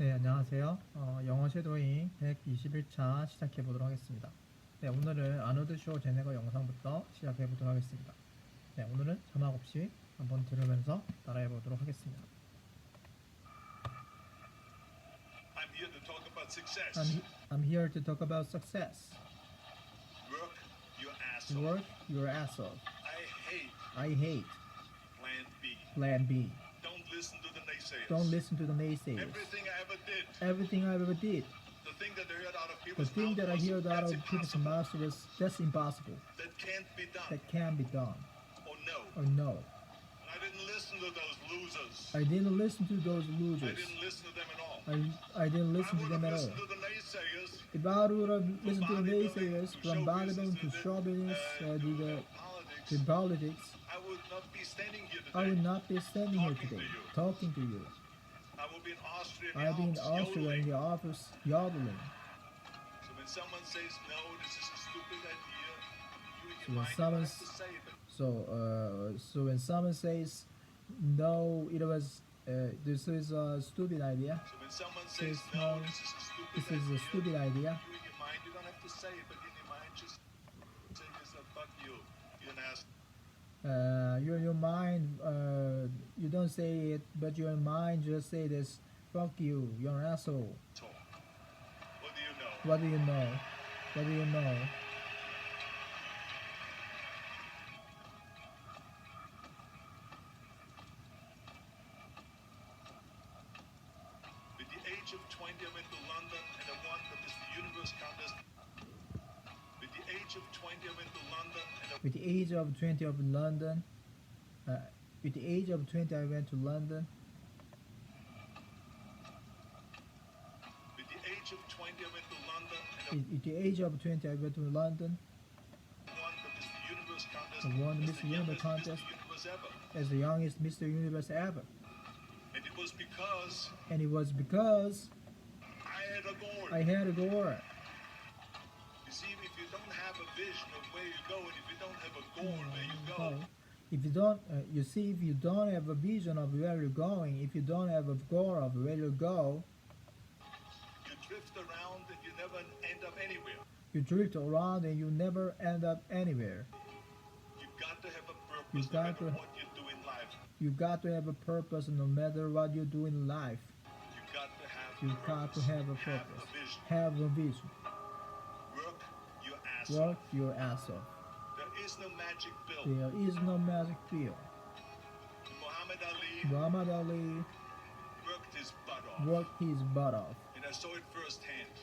네, 안녕하세요. 영어 섀도잉 121차 시작해 보도록 하겠습니다. 네, 오늘은 아노드 쇼 제네거 영상부터 시작해 보도록 하겠습니다. 네, 오늘은 자막 없이 한번 들으면서 따라해 보도록 하겠습니다. I'm here to talk about success. I'm here to talk about success. Work your ass off. Work your ass off. I I hate hate plan B. plan B. Don't listen to the naysayers. Don't listen to the naysayers. Everything I ever did, Everything I ever did, the thing that I heard out of the people's thing that I mouths, hear out that's of people's impossible. mouths was that's impossible. That can't be done. That can be done. Or no. Or no. I didn't listen to those losers. I didn't listen to those I losers. didn't listen to them at all. I didn't listen to I would them have at all. listened to the naysayers. If I would have listened to the naysayers from bodybuilding to show business politics. to politics, I would not be standing here today. I would not be standing here today talking to you. I would be in Austria. I'd be in Austria in the office yodeling. So when someone says no, this is a stupid idea, you So when might not someone have to say it. So when someone says no, it was this is a stupid idea. So when someone Says says no, no, this is a this stupid is a stupid idea, idea. you in your mind, you don't have to say it, but in your mind just say to yourself, fuck you, you're an ass. Your mind, you don't say it, but your mind just say this. Fuck you, you're an asshole. What do you know? What do you know? What do you know? With the age of 20, I went to London and I won the Mr. Universe contest. With the age of 20, I went to London and I With the age of 20 of London, with the age of 20 I went to London. with the age of 20, I went to London and With the age of 20 I went to London I won the Mr. Universe contest. I won the as Mr. the Universe youngest contest. Mr. Universe ever. as the youngest Mr. Universe ever. And it was because And it was because I had a goal. I had a goal. You see, if you don't have a vision of where you go, and if you don't have a goal where you go, If you don't, you see, if you don't have a vision of where you're going, if you don't have a goal of where you go, you drift around and you never end up anywhere. you drift around and you never end up anywhere. You've got to have a You purpose no got matter to- what you do in life. You got to have a purpose no matter what you do in life. You've got to have You a got to purpose. have a Have purpose. a vision. Have a vision. Work your ass Work off. your ass off. There is no magic pill. There is no magic pill. Muhammad Ali Muhammad Ali worked his butt off. worked his butt off. And I saw it firsthand.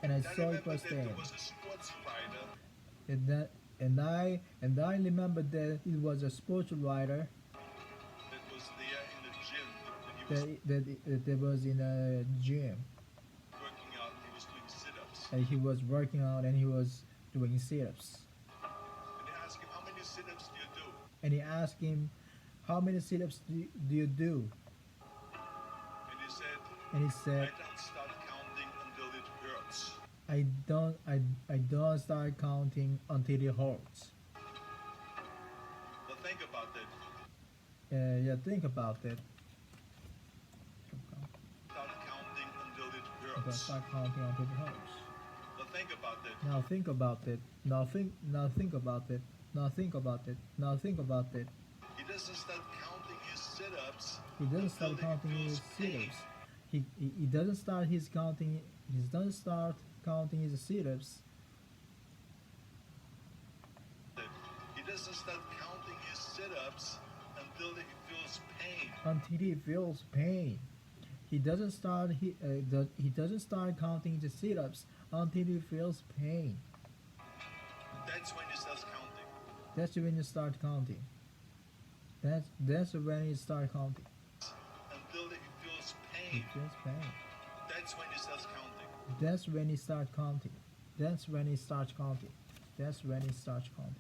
And I I saw it remember that firsthand. there was a sports writer And I remember that it was a sports writer that was there in the gym and he was that was in a gym working out. He was doing sit-ups. and he was working out and he was doing sit-ups. And they asked him, how many sit-ups do you do? And he asked him, how many sit-ups do you do? And he And he said, said, I don't start counting until it hurts. I don't start counting until it hurts. But think about that. Yeah, think about that. Start counting until it Don't hurts. start counting until it hurts. But think about that. Now think about it. Now think about it. Now think about it. Now think about it. He doesn't start counting his sit-ups. He doesn't start until counting he his feels pain. sit-ups. He doesn't start his counting. He doesn't start counting his sit-ups. He doesn't start counting his sit-ups until he feels pain. Until he feels pain. He doesn't start he doesn't start counting the sit-ups until he feels pain. That's when he starts counting. That's when you start counting. That's when you start counting. Until he feels He pain. feels pain. That's when he starts counting. That's when he starts counting. That's when he starts counting. That's when he starts counting.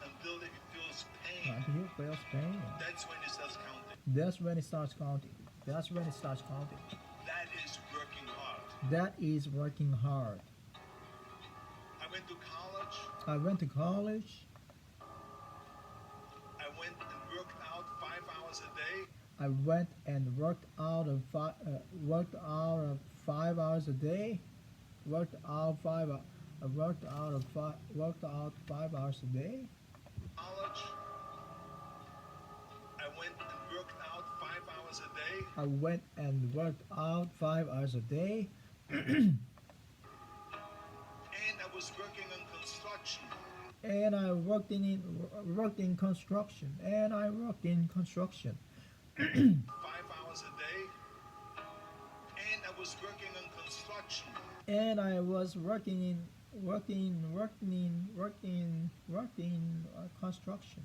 Until he feels pain. Until he feels pain. That's when he starts counting. That's when he starts counting. That's when he starts counting. That is working hard. That is working hard. I went to college. I went to college. I went and worked out 5 hours a day. I went and worked out of 5 hours a day. Worked out five. I worked out 5 hours a day. College. I went and worked out 5 hours a day. I went and worked out 5 hours a day. And I was working on construction. And I worked in construction. And I worked in construction. 5 hours a day. And I was working on construction. And I was working construction.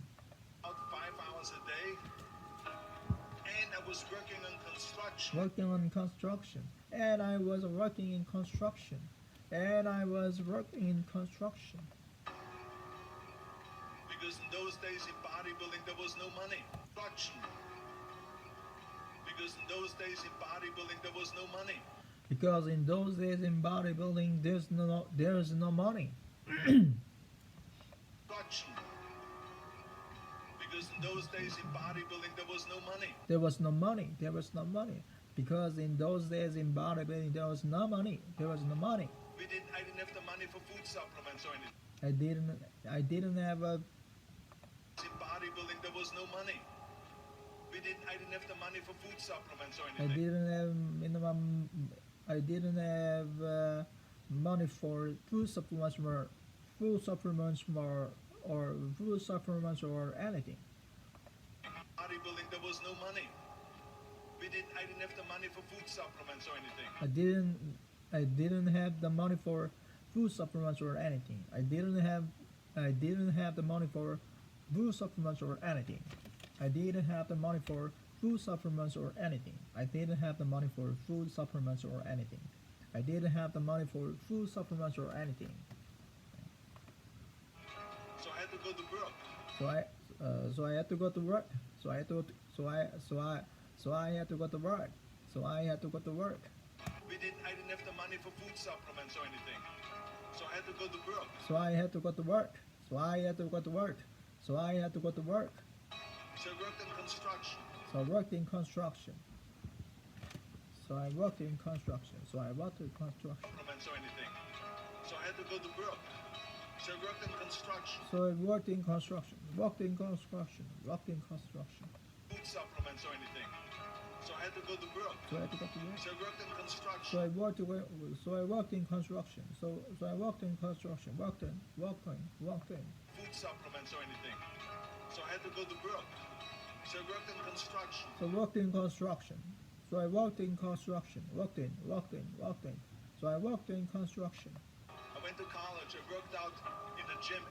Out 5 hours a day. And I was working on construction. Working on construction. And I was working in construction. And I was working in construction. Because in those days in bodybuilding there was no money. Construction. Because in those days in bodybuilding there was no money. Because in those days in bodybuilding there's no money. Construction. Because in those days in bodybuilding there was no money. There was no money. There was no money. Because in those days in bodybuilding there was no money. There was no money. I didn't have the money for food supplements or anything. I didn't have a In bodybuilding there was no money. I didn't have the money for food supplements or I anything. didn't have minimum. I didn't have money for food supplements or anything. Bodybuilding there was no money. I didn't have the money for food supplements or anything. I didn't have the money for food supplements or anything. I didn't have the money for food supplements or anything. I didn't have the money for food supplements or anything. I didn't have the money for food supplements or anything. I didn't have the money for food supplements or anything. So I had to go to work. So I had to go to work. So I had to go to work. So I had to go to work. I didn't have the money for food supplements or anything. So I had to go to work. So I had to go to work. So I had to go to work. So I had to go to work. So I worked in construction. So I worked in construction. So I worked in construction. So I worked in construction. Supplements or anything. So I had to go to work. So I worked in construction. So I worked in construction. Worked in construction. Worked in construction. Food supplements or anything. So I had to go to work. So I had to go to work. So I worked in construction. So I worked in construction. So I worked in construction. Worked in. Food supplements or anything. So I had to go to work. So I worked in construction. So I worked in construction. So I worked in construction. Worked in. So I worked in construction. I went to college. I worked out in the gym.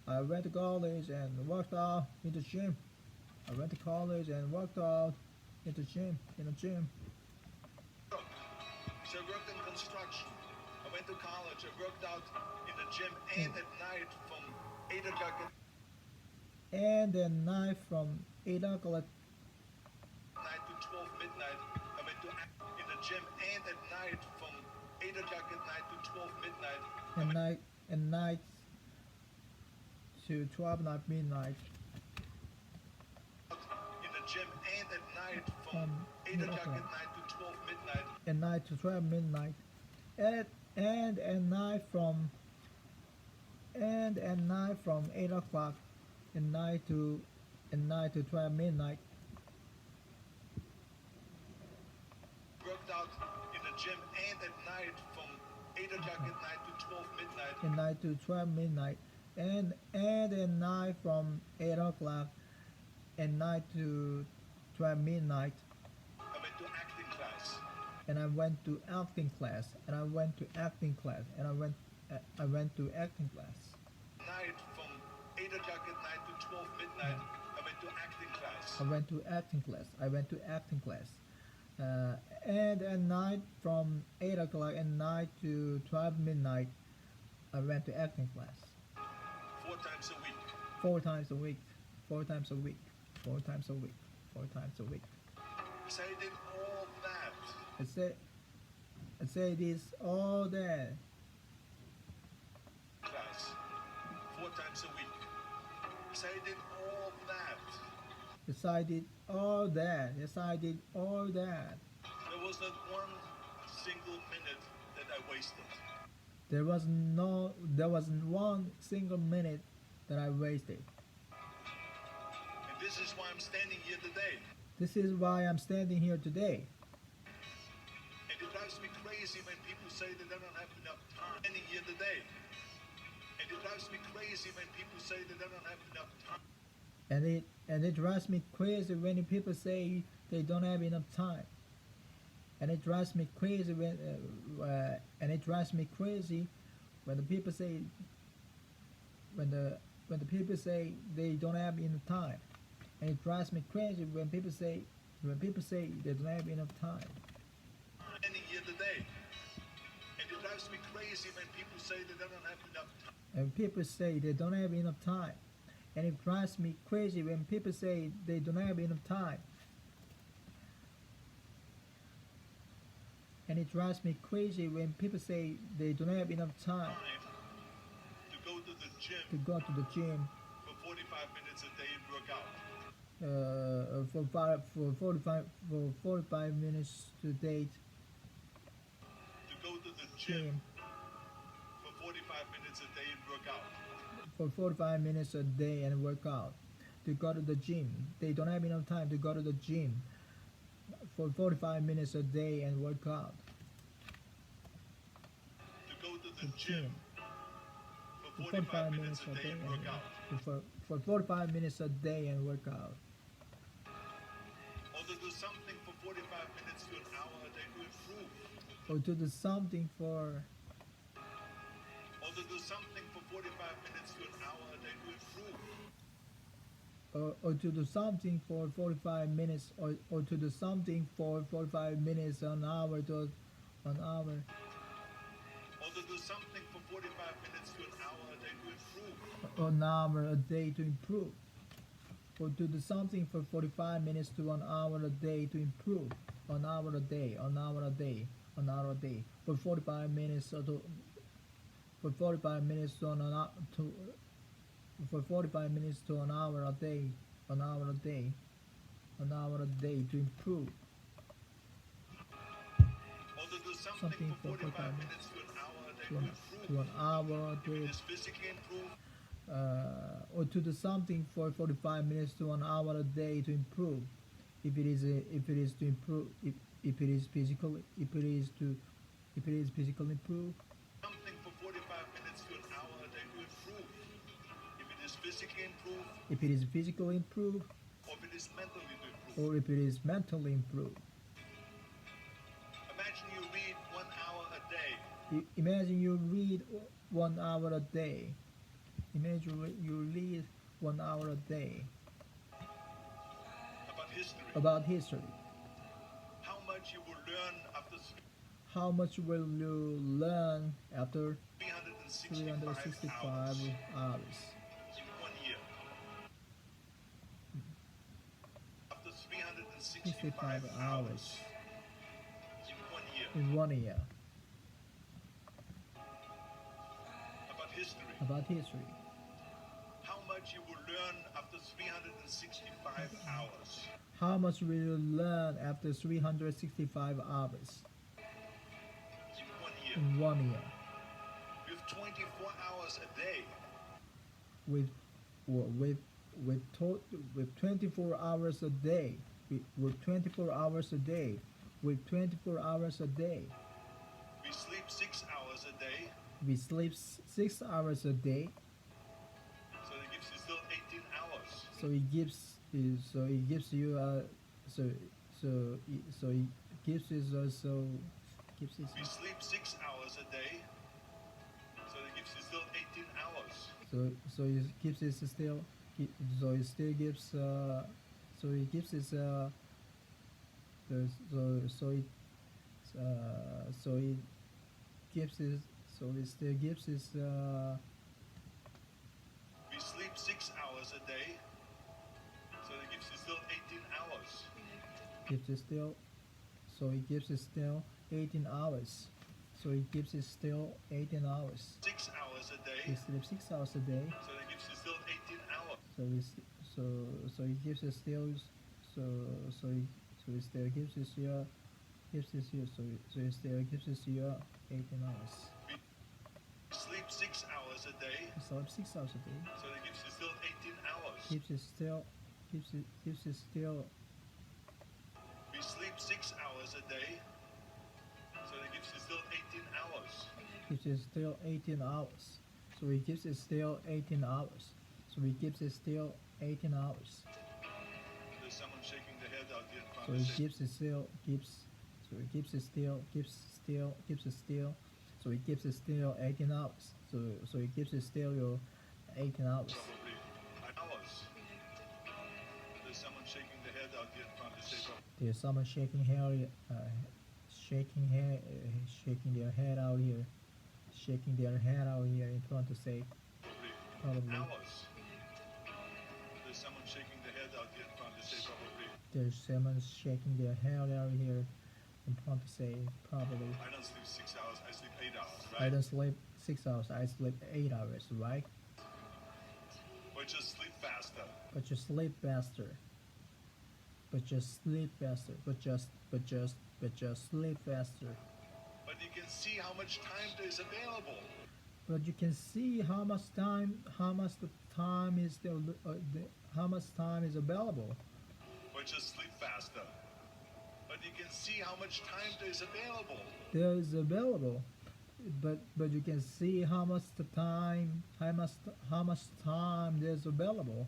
I went to college and worked out in the gym. I went to college and worked out in the gym. So I worked in construction. I went to college. I worked out in the gym and at night from 8 o'clock at And then night from 8 o'clock night to 12 midnight. I went to in the gym and at night from 8 o'clock at night to 12 midnight. and night to 12 midnight. In the gym and at night from 8 o'clock at night to 12 midnight. And night to 12 midnight. And night from 8 o'clock and night to 12 midnight. Worked out in the gym and at night from 8 o'clock at night to 12 midnight. And night to 12 midnight. And at night from 8 o'clock and night to 12 midnight. I went to acting class. And I went to acting class. And I went to acting class. And I went to acting class. Night from 8 o'clock at night to 12 midnight. I went to acting class. I went to acting class. I went to acting class. And at night from 8 o'clock and night to 12 midnight, I went to acting class. 4 times a week. 4 times a week. 4 times a week. 4 times a week. 4 times a week. So I did all that. I say this all day. Class. 4 times a week. So I did all that. I Yes, I did all that. Yes, I did all that. There was not one single minute that I wasted. There wasn't one single minute that I wasted. And this is why I'm standing here today. This is why I'm standing here today. And it drives me crazy when people say that they don't have enough time. Standing here today. And it drives me crazy when people say that they don't have enough time. And it drives me crazy when people say they don't have enough time. And it drives me crazy when the people say when the people say they don't have enough time. And it drives me crazy when people say they don't have enough time. Standing here today. And it drives me crazy when people say that they don't have enough time. And people say they don't have enough time. And it drives me crazy when people say they don't have enough time. And it drives me crazy when people say they don't have enough time To go to the gym to go to the gym for 45 minutes a day and work out. for 45 minutes to date To go to the gym gym for 45 minutes a day and work out. for 45 minutes a day and work out. To go to the gym. They don't have enough time to go to the gym for 45 minutes a day and work out. To go to the The gym gym for for 45 minutes a day and work out. for 45 minutes a day and work out. Or to do something for 45 minutes to an hour a day to improve. Or to do something for Or to do something for 45 minutes to an hour a day to improve. or to do something for 45 minutes or to do something for 45 minutes an hour to an hour Or to do something for 45 minutes to an hour a day to improve. an hour a day to improve. Or to do something for 45 minutes to an hour a day to improve. An hour a day, an hour a day, an hour a day. For 45 minutes for 45 minutes to an hour to for 45 minutes to an hour a day, an hour a day, an hour a day to improve. Or to do Something something for for 45 45 minutes to an hour a day To to an, improve. to an hour If to it is physically improved, or to do something for 45 minutes to an hour a day to improve. If it is to improve, if it is physical, if it is physical improve. something for 45 minutes to an hour a day to improve. If it is physically improved, If it is physical improve, or if it is mentally to improve. or if it is mentally improve. Imagine you read 1 hour a day. Imagine you read 1 hour a day. Imagine you read 1 hour a day About history. about history. How much you will learn after How much will you learn after 365 365 hours? in 1 year? After 365 65 hours in 1 year. in 1 year About history. about history. How much you will learn after 365 hours How much will you learn after 365 hours in 1 year. in 1 year? With 24 hours a day. With with with 24 hours a day. With 24 hours a day. With 24 hours a day. We sleep 6 hours a day, We sleep 6 hours a day. so that gives you still 18 hours. So it gives you so it gives you also gives you We sleep 6 hours a day, so that gives you still 18 hours. so it gives us still so it still gives so it gives us so it so it gives us so it still gives us We sleep 6 hours a day, so that gives you still 18 hours. gives us still so it gives us still 18 hours. So it gives us still 18 hours. 6 hours a We day, sleep 6 hours a day. so that gives you still 18 hours. So so so it gives us still so so it, so it still gives us your so it still gives us your 18 hours. We sleep 6 hours a day, You sleep 6 hours a day. so that gives you still 18 hours. Gives it still We sleep 6 hours a day, so that gives you still 18 hours. gives it still 18 hours. So it gives it still 18 hours. So it gives it still 18 hours. There's someone shaking their head out here in front So of it the gives it still gives so it gives it still gives it still so it gives it still 18 hours. So it gives it still your 18 hours. probably hours. There's someone shaking their head out here in front of the There's someone shaking shaking their head out here, shaking their head out here in front to say probably. hours. There's someone shaking their head out here in front to say probably. There's someone shaking their head out here in front to say probably. I don't sleep 6 hours, I sleep 8 hours, I right? don't sleep 6 hours. I sleep 8 hours, right? Or just sleep faster. But you sleep faster. But just sleep faster. But just sleep faster. But you can see how much time there is available. But you can see how much time how much time is available. Or just sleep faster. But you can see how much time there is available. There is available. But you can see how much time there's available.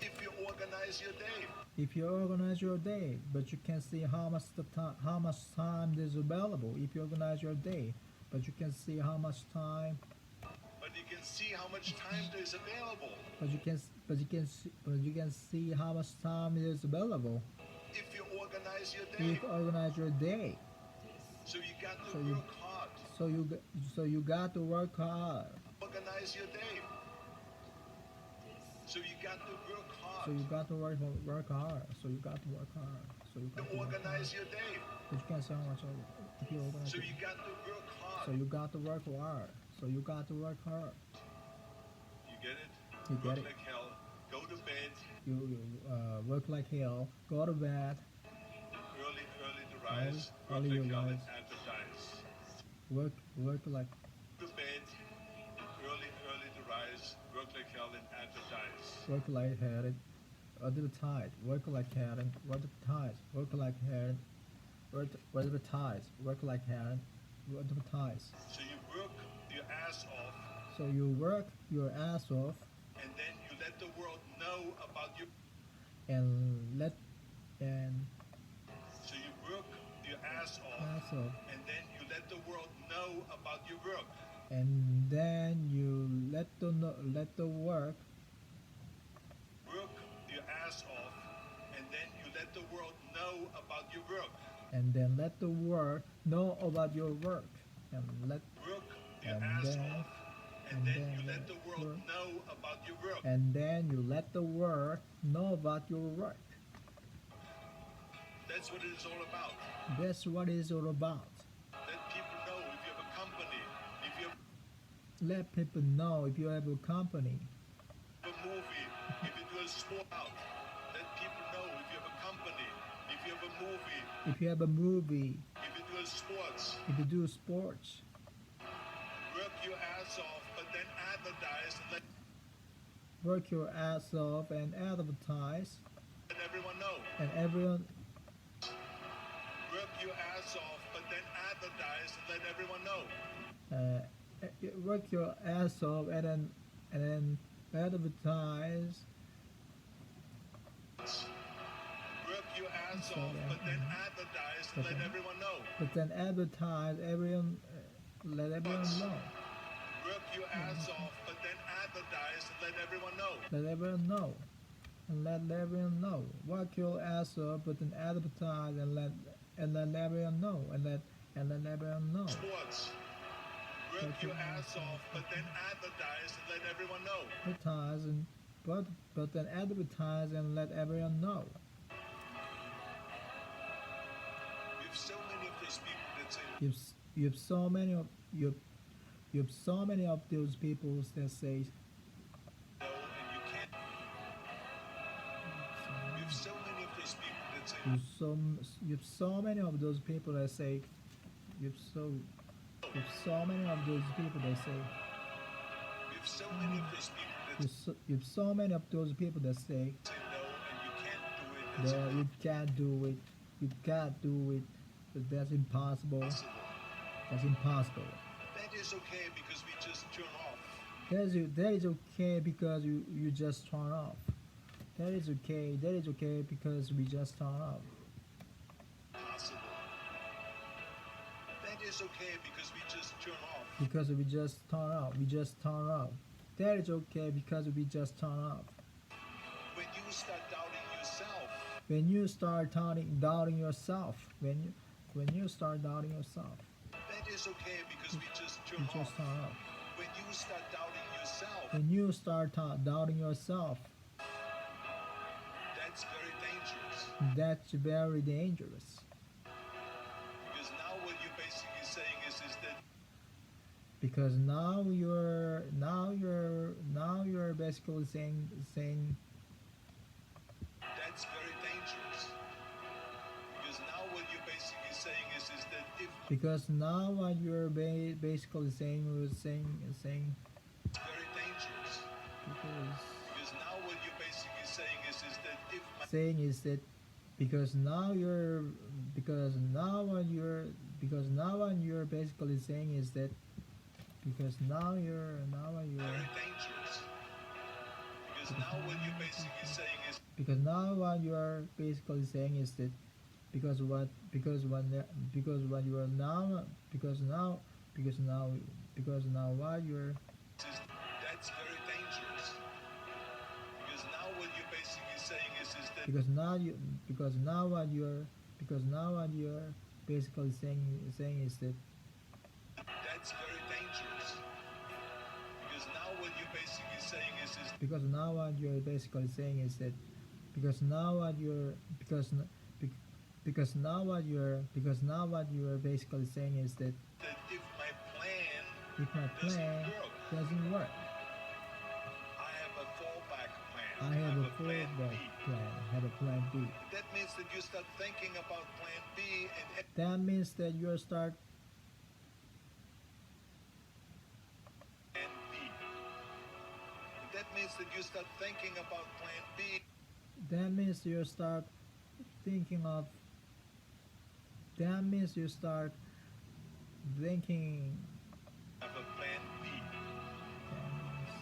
If you organize your day. If you organize your day, but you can see how much time there's available. If you organize your day, but you can see how much time. But you can see how much time there is available. But you can see how much time is available. If you organize your If day. you organize your day, So you got to So you- work hard. so you got to work hard. Organize your day. So you got to work hard. So you got to work hard. So you got to work hard. So you To got to work hard. organize your day. But you can't say how much if you organize So it. you got to work hard. So you got to work hard. So you got to work hard. You get it? You Work get it. like hell. Go to bed You work like hell. Go to bed. early to rise. Work Early like to hell and rise. advertise. Work like To bed early to rise. Work like hell and advertise. hell. Advertise. Work like hell and advertise. Work like hell. Advertise. Work like hell. Advertise. So you work your ass off, So you work your ass off and then you let the world know about your. and let and So you work your ass off, ass off and then you let the world know about your work. and then you let the work Work your ass off, and then you let the world know about your work. and then let the world know about your work and let Work your And ass then- off, and then you let the world know about your work. and then you let the world know about your work. That's what it is all about. That's what it's all about. Let people know if you have a company, if you have Let people know if you have a company, a movie, if you do a sport out. Let people know if you have a company, if you have a movie, if you have a movie, if you do a sports. if you do sports. Work your ass off, but then advertise and Work your ass off and advertise, let everyone know. and everyone Work your ass off, but then advertise and let everyone know. work your ass off and then advertise. Work your ass off, but then advertise and let everyone know. But then advertise everyone, let everyone know. Work your ass off, but then advertise and let everyone know. Let everyone know. And let everyone know. Work your ass off, but then advertise and let everyone know. And let everyone know. Sports. Work your ass off, but then advertise and let everyone know. Advertise and but then advertise and let everyone know. We have so many of those people that say, You have so many of you have so many of those people that say no, and you can't. you've so many of those people that say you've so you've so many of those people that say We have so many of those people that you've so many of those people that say say no and you can't do it. That's that you can't do it, you can't do it, that that's impossible, impossible. that's impossible. That is okay because we just turn off. That is okay because you just turn off. That is okay because we just turn off. Possible. That is okay because we just turn off. Because we just turn off. We just turn off. That is okay because we just turn off. When you start doubting yourself, When you start doubting yourself, when you start doubting yourself, that is okay because we just you turn just off. turn off. When you start doubting yourself, When you start doubting yourself, that's very dangerous. that's very dangerous. Because now what you're basically saying is that Because now you're basically saying that's very dangerous. Because now what you're basically saying is that if because now what you're basically saying saying it's very dangerous. because Because now what you're basically saying is that if my saying is that because now you're because now what you're basically saying is that because now what you're very dangerous. Because now what you're basically saying is because now what you're basically saying is that because what you are now because now what you're that's very dangerous. Because now what you're basically saying is that because now what you're basically saying is that that's very dangerous. Because now what you're basically saying is because now what you're basically saying is that because now what you're because now what you're basically saying is that that if my plan if my plan doesn't work, I have a fallback plan. I have a plan fallback B. plan. I have a plan B. That means that you start thinking about plan B and That means that you start plan B. That means that you start thinking about plan B. that means you start thinking of that means you start thinking Have a plan B.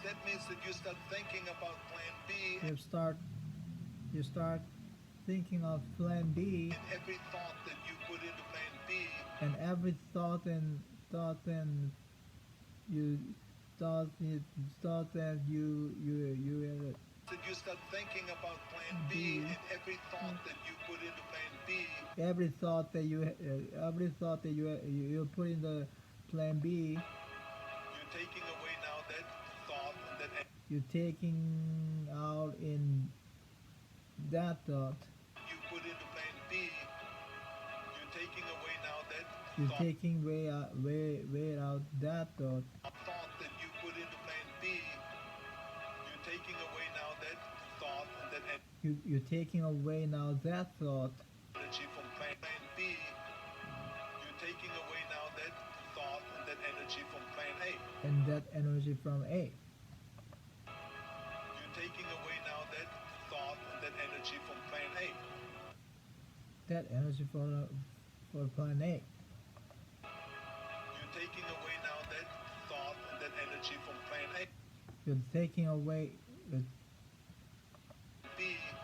That means that you start thinking about plan B you start thinking of plan B, and every thought that you put into plan B and every thought and you thought that you that you start thinking about plan B and every thought that you put into plan B every thought that you put in the plan B, you're taking away now that thought and that you're taking out in that thought, you put into plan B, you're taking away now that you're thought, taking way out that thought, thought that you put into plan B, you're taking away now that thought and that you're taking away now that thought energy from plan B, you're taking away now that thought and that energy from plan A. and that energy from A. You're taking away now that thought and that energy from plan A. That energy for plan A. You're taking away now that thought and that energy from plan A. You're taking away B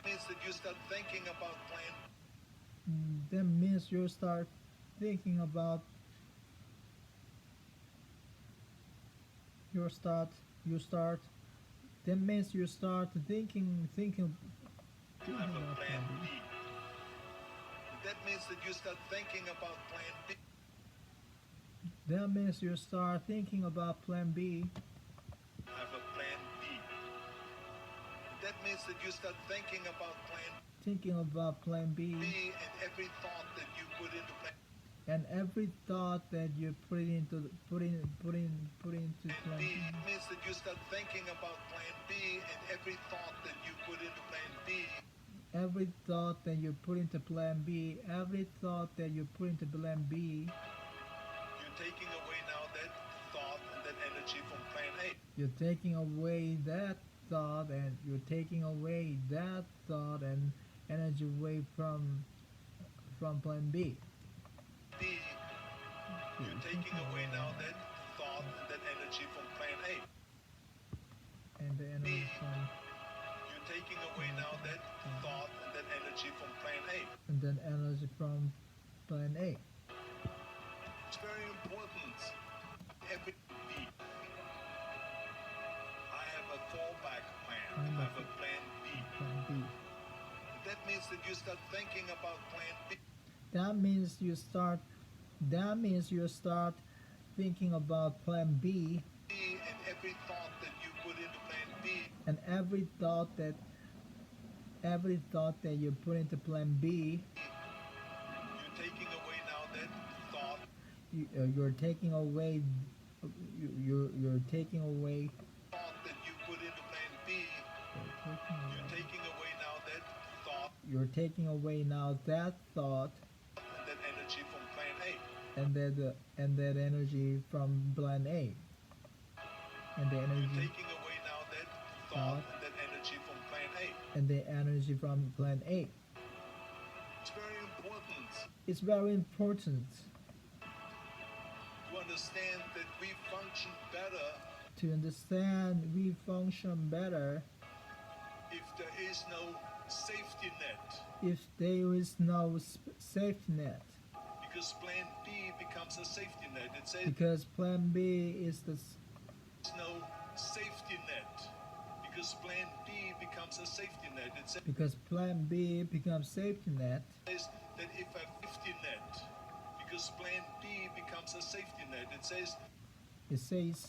means that you start thinking about plan. that means you start thinking about you start that means you start thinking You have a about plan plan B. B. That means that you start thinking about plan B. That means you start thinking about plan B. Have a plan B. That means that you start thinking about plan Thinking about plan B, B and every thought that you put into plan and every thought that you put into plan B B. means that you start thinking about plan B and every thought that you put into plan B every thought that you put into plan B, every thought that you put into plan B, you're taking away now that thought and that energy from plan A. you're taking away that thought and you're taking away that thought and energy away from plan B. B, you're taking away now that thought and that energy from plan A. And the energy from You're taking away now that thought and that energy from plan A. and then energy from plan A. It's very important. Every B. I have a fallback plan. I have a plan B. Plan B. That means that you start thinking about plan B. That means you start thinking about plan B, And every thought that you put into plan B, and every thought that you put into plan B, you're taking away now that thought. you're taking away you're taking away Thought that you put into plan B, you're taking away now that thought you're taking away now that thought and that energy from plan A. and that energy from plan A, and the You're energy taking away now that thought and that energy from plan A. and the energy from plan A. It's very important It's very important to understand that we function better we function better if there is no safety net. if there is no safety net, Because plan B becomes a safety net. It says because plan B is there's no safety net. Because plan B becomes a safety net. It says because plan B becomes safety net, that if I have safety net, because plan B becomes a safety net. It says it says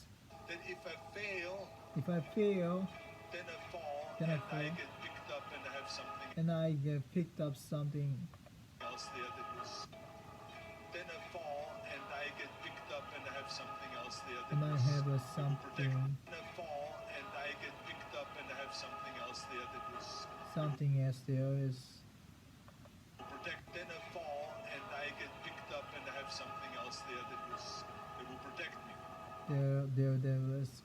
that if I fail, if I fail then I fall, Then I and fall. I get picked up and I have something and I get picked up something, else there that was. Then I fall and I get picked up and I have something else there that and I was. have a that will protect something me. Then I fall and I get picked up and I have something else there that was. something as there is Protect. Then I fall and I get picked up and I have something else there that was. That will protect me. there was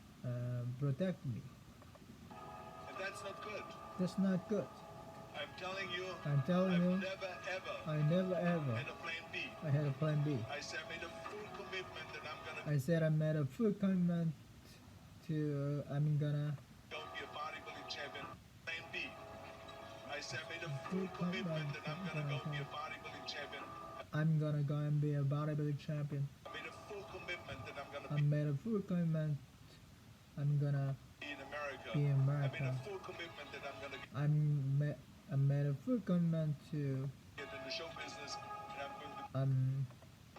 protect me. And that's not good. That's not good. I'm telling you. I'm telling I've you, never ever I never ever had a plan B. I had a plan B. I said I made a full commitment that I'm gonna I said I made a full commitment to I'm gonna go be a bodybuilding champion. Plan B. I said I made a full commitment that I'm gonna go be a bodybuilding champion. go and be a bodybuilding champion. I made a full commitment that I'm gonna I made a full commitment I'm gonna be in America. be in I made America. a full commitment that I'm gonna I made a full commitment to get in the show business and I'm I'm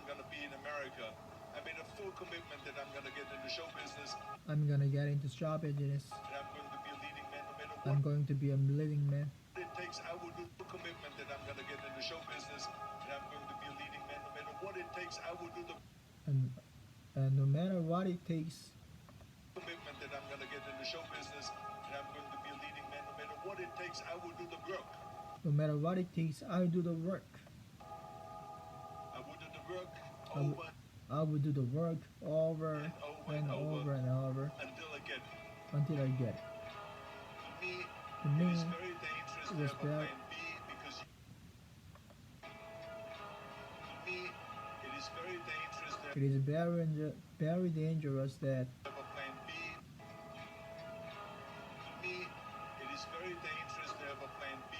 gonna be in America. I made a full commitment that I'm gonna get in the show business I'm gonna get into shop business. and I'm going to be a leading man no matter what I'm going to be a leading man. it takes. I will do the commitment that I'm gonna get in the show business and I'm going to be a leading man no matter what it takes. I will do the And no matter what it takes, commitment that I'm gonna get in the show business and I'm going to be a leading man no matter what it takes. I will do the work. no matter what it takes, I'll do the work. I will do the work I will- over I will do the work over and over and and over over and over until I get it. until I get it. To me, To it me, is very dangerous to it is have a very- plan B because to me, it is very dangerous to it is very dangerous that have a plan B. To me, it is very dangerous to have a plan B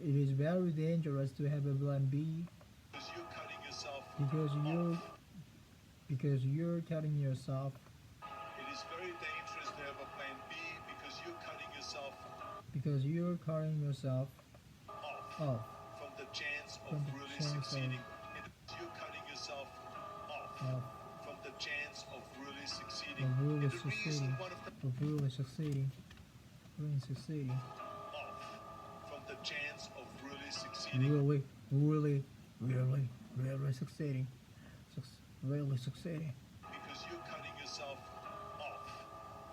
it is very dangerous to have a plan B because you're cutting yourself because you're cutting yourself. It is very dangerous to have a plan B because you're cutting yourself Off from the chance of From the really chance of- succeeding. You're cutting yourself off of from the chance of really succeeding. of really And the reason succeeding, one of the of really succeeding, off from the chance of really succeeding. really succeeding, really succeeding. Because you're cutting yourself off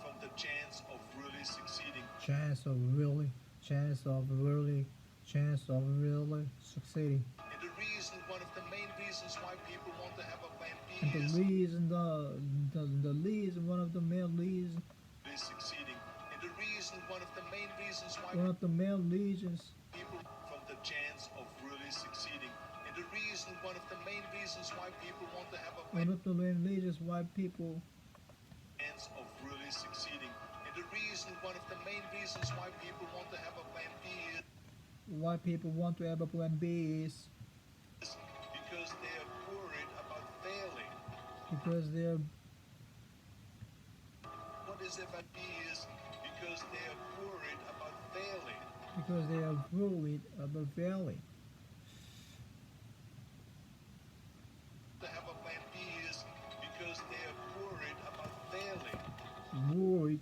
from the chance of really succeeding. Chance of really chance of really succeeding. And the reason, one of the main reasons why people want to have a plan B And the is reason, the reason, one of the main reasons, really succeeding. And the reason, one of the main reasons why one of the main reasons, people from the chance of really succeeding. And the reason, one of the main reasons why people want to have a one plan of the main reasons why people, chance of really succeeding. And the reason, one of the main reasons why people want to have a plan B is want to have a plan B is because they are worried about failing. because they're What is a plan B is because they are worried about failing. worried about failing. To have a plan B is because they are worried about failing. Worried,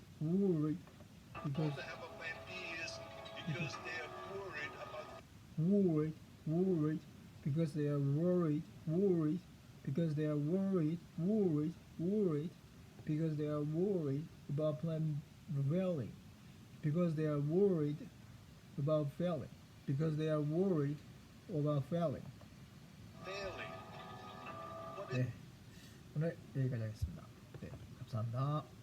because To have a plan B is because they are worried about worried, because they are worried, because they are worried, because they are worried about plan failing, because they are worried about failing, because they are worried about failing. failing. What is 네, 오늘 여기까지 하겠습니다. 네, 감사합니다.